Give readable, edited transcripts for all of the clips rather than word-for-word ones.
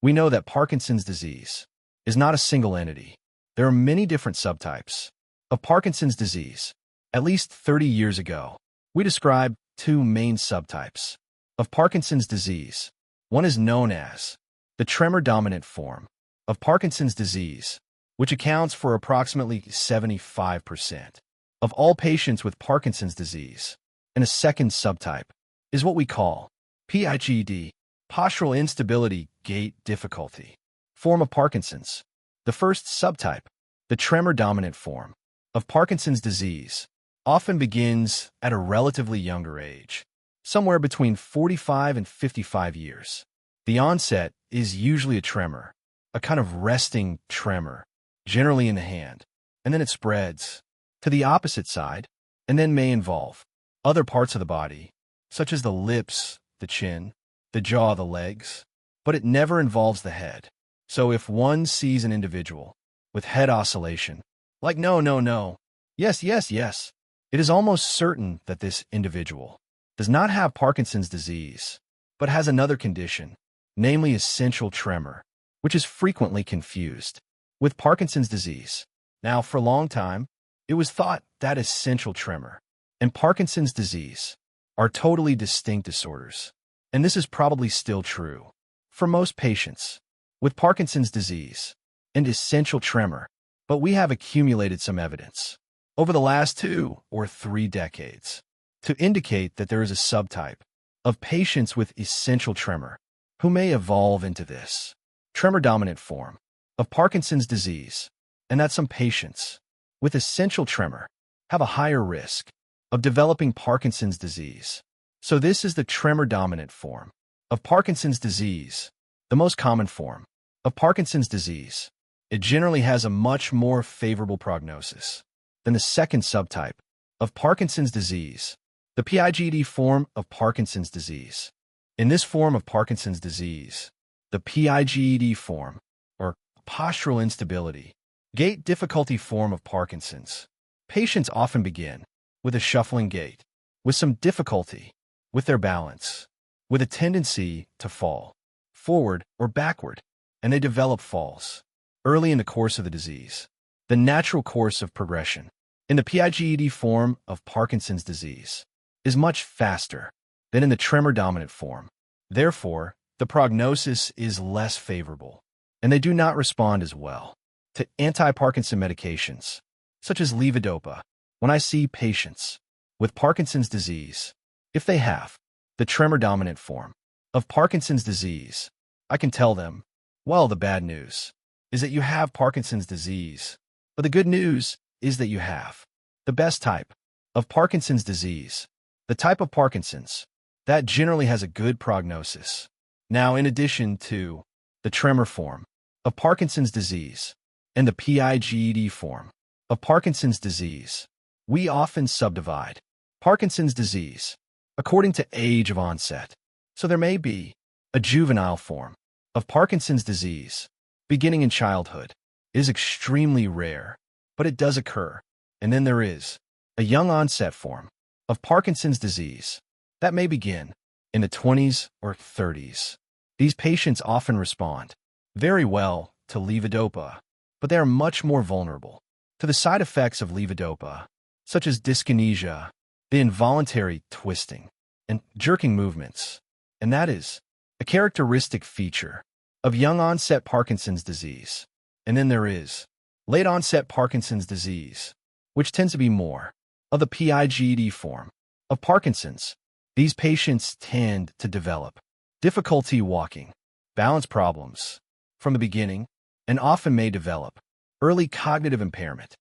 We know that Parkinson's disease is not a single entity. There are many different subtypes of Parkinson's disease. At least 30 years ago, we described two main subtypes of Parkinson's disease. One is known as the tremor-dominant form of Parkinson's disease, which accounts for approximately 75% of all patients with Parkinson's disease. And a second subtype is what we call PIGD, postural instability, gait difficulty, form of Parkinson's. The first subtype, the tremor-dominant form of Parkinson's disease, often begins at a relatively younger age, somewhere between 45 and 55 years. The onset is usually a tremor, a kind of resting tremor, generally in the hand, and then it spreads to the opposite side and then may involve other parts of the body, such as the lips, the chin, the jaw, the legs, but it never involves the head. So if one sees an individual with head oscillation, like no, no, no, yes, yes, yes, it is almost certain that this individual does not have Parkinson's disease, but has another condition, namely essential tremor, which is frequently confused with Parkinson's disease. Now, for a long time, it was thought that essential tremor and Parkinson's disease are totally distinct disorders, and this is probably still true for most patients with Parkinson's disease and essential tremor, but we have accumulated some evidence over the last 2 or 3 decades to indicate that there is a subtype of patients with essential tremor who may evolve into this tremor-dominant form of Parkinson's disease, and that some patients with essential tremor have a higher risk of developing Parkinson's disease. So this is the tremor-dominant form of Parkinson's disease, the most common form of Parkinson's disease. It generally has a much more favorable prognosis than the second subtype of Parkinson's disease, the PIGD form of Parkinson's disease. In this form of Parkinson's disease, the PIGD form, or postural instability, gait difficulty form of Parkinson's, patients often begin with a shuffling gait, with some difficulty with their balance, with a tendency to fall forward or backward, and they develop falls early in the course of the disease. The natural course of progression in the PIGD form of Parkinson's disease is much faster than in the tremor-dominant form. Therefore, the prognosis is less favorable, and they do not respond as well to anti-Parkinson medications, such as levodopa. When I see patients with Parkinson's disease, if they have the tremor-dominant form of Parkinson's disease, I can tell them, well, the bad news is that you have Parkinson's disease, but the good news is that you have the best type of Parkinson's disease, the type of Parkinson's that generally has a good prognosis. Now, in addition to the tremor form of Parkinson's disease and the PIGD form of Parkinson's disease, we often subdivide Parkinson's disease according to age of onset. So there may be a juvenile form of Parkinson's disease beginning in childhood. It is extremely rare, but it does occur. And then there is a young onset form of Parkinson's disease that may begin in the 20s or 30s. These patients often respond very well to levodopa, but they are much more vulnerable to the side effects of levodopa, such as dyskinesia, the involuntary twisting and jerking movements, and that is a characteristic feature of young-onset Parkinson's disease. And then there is late-onset Parkinson's disease, which tends to be more of the PIGD form of Parkinson's. These patients tend to develop difficulty walking, balance problems from the beginning, and often may develop early cognitive impairment,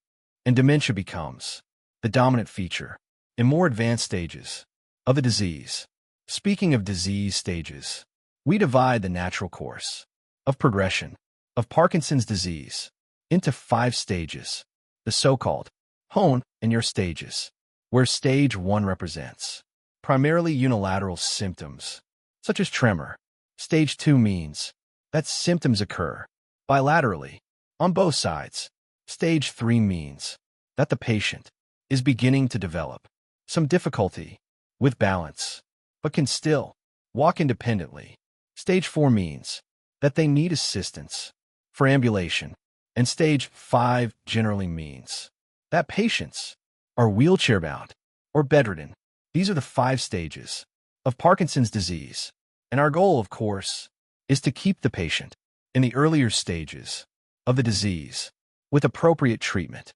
and dementia becomes the dominant feature in more advanced stages of the disease. Speaking of disease stages, we divide the natural course of progression of Parkinson's disease into 5 stages, the so-called hone and your stages, where stage 1 represents primarily unilateral symptoms, such as tremor. Stage 2 means that symptoms occur bilaterally on both sides. Stage 3 means that the patient is beginning to develop some difficulty with balance, but can still walk independently. Stage 4 means that they need assistance for ambulation, and stage 5 generally means that patients are wheelchair-bound or bedridden. These are the 5 stages of Parkinson's disease, and our goal, of course, is to keep the patient in the earlier stages of the disease with appropriate treatment.